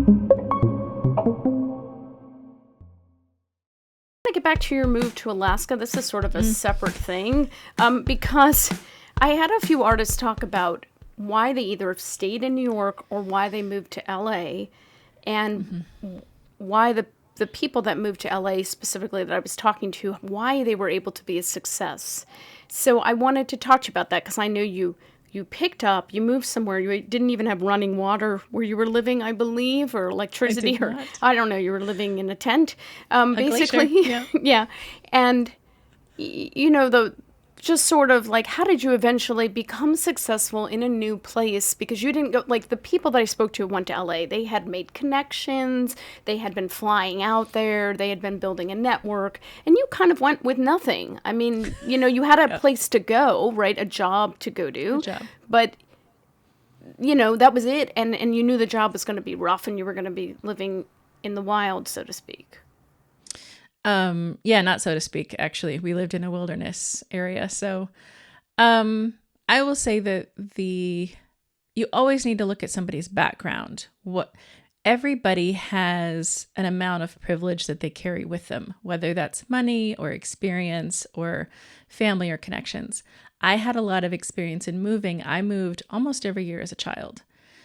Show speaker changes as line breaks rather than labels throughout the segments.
To get back to your move to Alaska, this is sort of a separate thing, because I had a few artists talk about why they either stayed in New York or why they moved to LA, and why the people that moved to LA specifically that I was talking to, why they were able to be a success. So I wanted to talk to you about that because I know you picked up, you moved somewhere, you didn't even have running water where you were living, I believe, or electricity, or I don't know, you were living in a tent, basically.
Glacier, yeah.
Yeah. And, just sort of like, how did you eventually become successful in a new place? Because you didn't go, like the people that I spoke to went to LA, they had made connections, they had been flying out there, they had been building a network, and you kind of went with nothing. I mean, you had a place to go, right? A job to go do. But, that was it. And you knew the job was going to be rough and you were going to be living in the wild, so to speak.
Yeah, not so to speak, actually. We lived in a wilderness area. So I will say that you always need to look at somebody's background. Everybody has an amount of privilege that they carry with them, whether that's money or experience or family or connections. I had a lot of experience in moving. I moved almost every year as a child.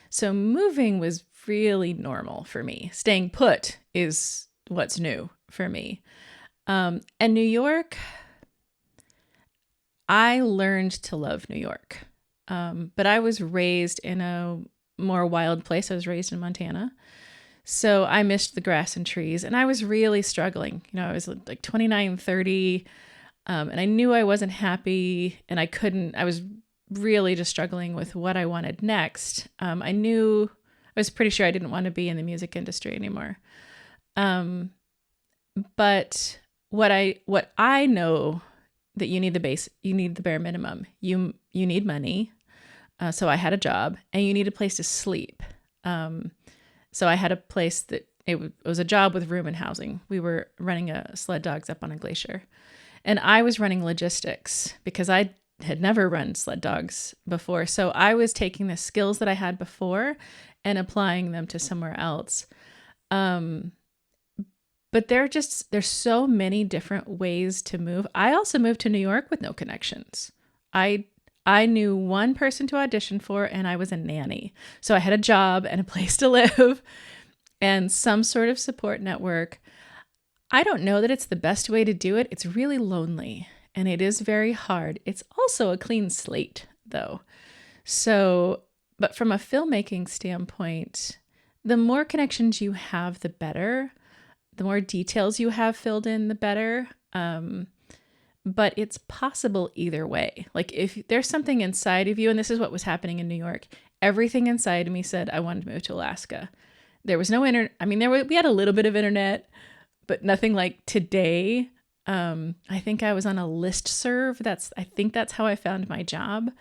So moving was really normal for me. Staying put is what's new for me. And New York, I learned to love New York. But I was raised in a more wild place. I was raised in Montana. So I missed the grass and trees, and I was really struggling. I was like 29, 30, and I knew I wasn't happy, and I was really just struggling with what I wanted next. I was pretty sure I didn't want to be in the music industry anymore. But what I know that you need the bare minimum. You need money. So I had a job, and you need a place to sleep. So I had a place that it was a job with room and housing. We were running sled dogs up on a glacier, and I was running logistics because I had never run sled dogs before. So I was taking the skills that I had before and applying them to somewhere else. But there's so many different ways to move. I also moved to New York with no connections. I knew one person to audition for, and I was a nanny. So I had a job and a place to live and some sort of support network. I don't know that it's the best way to do it. It's really lonely, and it is very hard. It's also a clean slate, though. So, but from a filmmaking standpoint, the more connections you have, the better. The more details you have filled in, the better. But it's possible either way. Like if there's something inside of you, and this is what was happening in New York, everything inside of me said I wanted to move to Alaska. There was no internet. I mean, we had a little bit of internet, but nothing like today. I think I was on a listserv. I think that's how I found my job.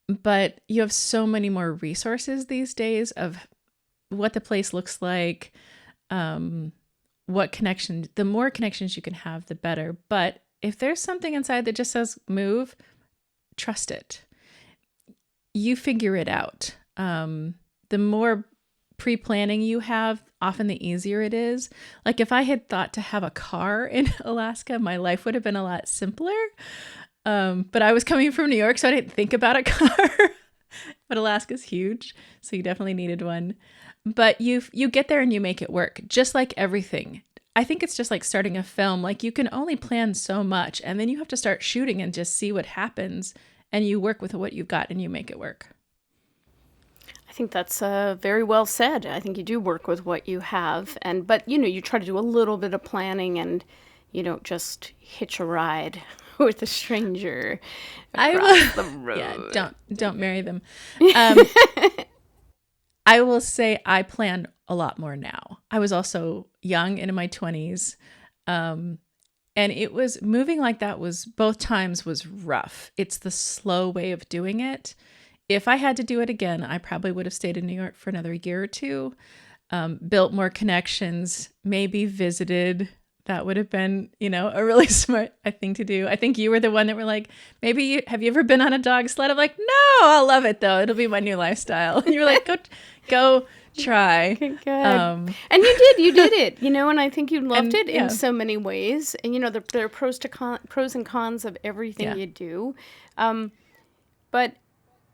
But you have so many more resources these days of what the place looks like, the more connections you can have, the better. But if there's something inside that just says move, trust it. You figure it out. The more pre-planning you have, often the easier it is. Like if I had thought to have a car in Alaska, my life would have been a lot simpler. But I was coming from New York, so I didn't think about a car. But Alaska's huge, so you definitely needed one. But you get there and you make it work, just like everything. I think it's just like starting a film. Like you can only plan so much, and then you have to start shooting and just see what happens, and you work with what you've got and you make it work.
I think that's very well said. I think you do work with what you have, but you try to do a little bit of planning, and you don't just hitch a ride with a stranger across the road.
Yeah, don't marry them. I will say I plan a lot more now. I was also young and in my 20s. And it was moving like that both times was rough. It's the slow way of doing it. If I had to do it again, I probably would have stayed in New York for another year or two, built more connections, maybe visited That would have been, a really smart thing to do. I think you were the one that were like, have you ever been on a dog sled? I'm like, no, I'll love it though. It'll be my new lifestyle. And you were like, go try.
Good. And you did it, and I think you loved it in so many ways. And, there are pros and cons of everything you do. But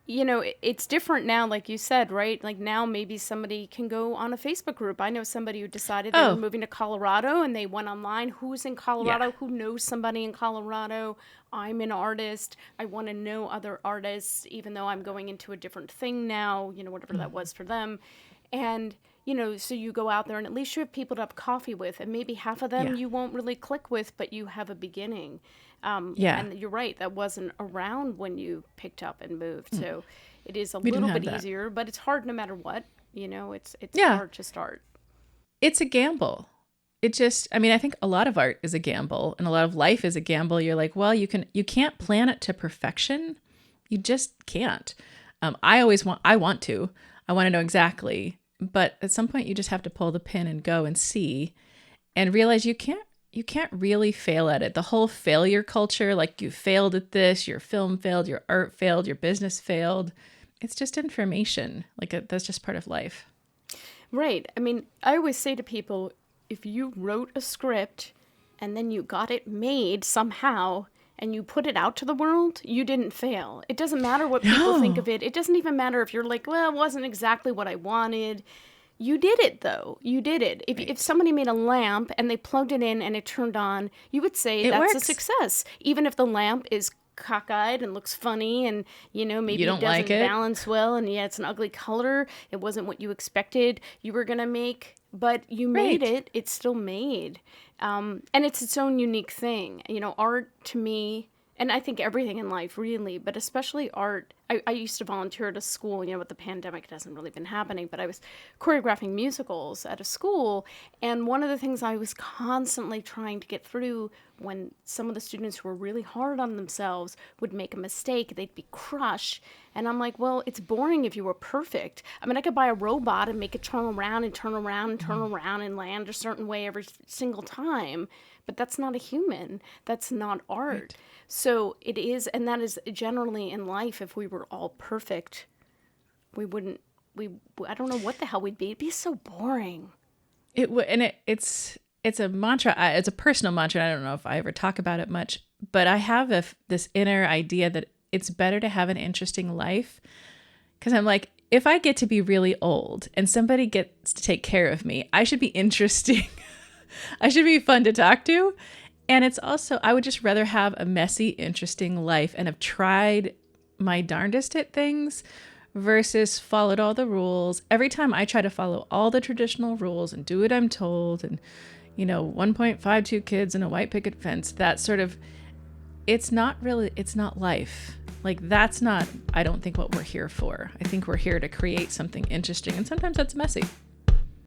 it's different now, like you said, right? Like now maybe somebody can go on a Facebook group. I know somebody who decided they were moving to Colorado and they went online. Who's in Colorado? Who knows somebody in Colorado? I'm an artist. I want to know other artists, even though I'm going into a different thing now, whatever that was for them. And, so you go out there and at least you have people to have coffee with, and maybe half of them you won't really click with, but you have a beginning. And you're right, that wasn't around when you picked up and moved. So it is a little bit easier, but it's hard no matter what. It's hard to start.
It's a gamble. I think a lot of art is a gamble, and a lot of life is a gamble. You're like, well, you can't plan it to perfection. You just can't. I want to know exactly, but at some point you just have to pull the pin and go and see and realize you can't really fail at it. The whole failure culture, like you failed at this, your film failed, your art failed, your business failed. It's just information. That's just part of life.
Right. I always say to people, if you wrote a script and then you got it made somehow and you put it out to the world, you didn't fail. It doesn't matter what people think of it. It doesn't even matter if you're like, well, it wasn't exactly what I wanted. You did it, though. You did it. If somebody made a lamp and they plugged it in and it turned on, you would say that's a success. Even if the lamp is cockeyed and looks funny and, maybe it doesn't balance well and it's an ugly color. It wasn't what you expected you were going to make, but you made it. It's still made. And it's its own unique thing. Art to me, and I think everything in life really, but especially art. I used to volunteer at a school, with the pandemic, it hasn't really been happening, but I was choreographing musicals at a school. And one of the things I was constantly trying to get through when some of the students who were really hard on themselves would make a mistake, they'd be crushed. And I'm like, well, it's boring if you were perfect. I could buy a robot and make it turn around and turn around and turn around and land a certain way every single time. But that's not a human. That's not art. Right. So it is, and that is generally in life, if we were all perfect, I don't know what the hell we'd be. It'd be so boring.
It would, and it's a mantra. It's a personal mantra. I don't know if I ever talk about it much, but I have this inner idea that it's better to have an interesting life. Because I'm like, if I get to be really old and somebody gets to take care of me, I should be interesting. I should be fun to talk to. And it's also, I would just rather have a messy, interesting life and have tried my darndest at things versus followed all the rules. Every time I try to follow all the traditional rules and do what I'm told and, 1.52 kids and a white picket fence, that sort of, it's not life. That's not, I don't think, what we're here for. I think we're here to create something interesting. And sometimes that's messy.